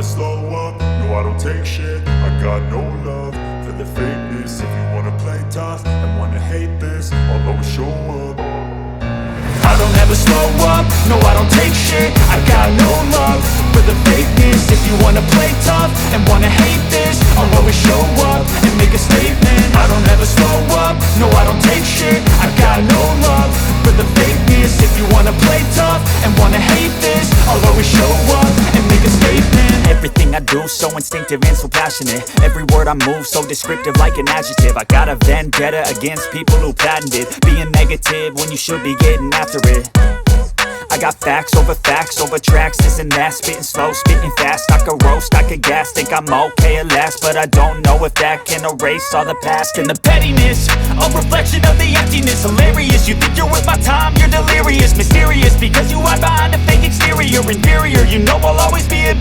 slow up, no I don't take shit. I got no love for the fakeness. If you wanna play tough and wanna hate this, I'll always show up. I don't ever slow up, no I don't take shit. I got no love for the fakeness. If you wanna play tough and wanna hate this, I'll always show up and make a statement. I don't ever slow up, no I don't take shit. I got no love for the fakeness. If you wanna play tough and wanna hate this, I'll always show up and make a statement. Everything I do so instinctive and so passionate. Every word I move so descriptive like an adjective. I got a vendetta against people who patented being negative when you should be getting after it. I got facts over tracks, this and that. Spitting slow, spitting fast. I could roast, I could gas. Think I'm okay at last, but I don't know if that can erase all the past. And the pettiness, a reflection of the emptiness. Hilarious, you think you're worth my time, you're delirious. Mysterious, because you hide behind a fake exterior. Inferior, you know I'll always be a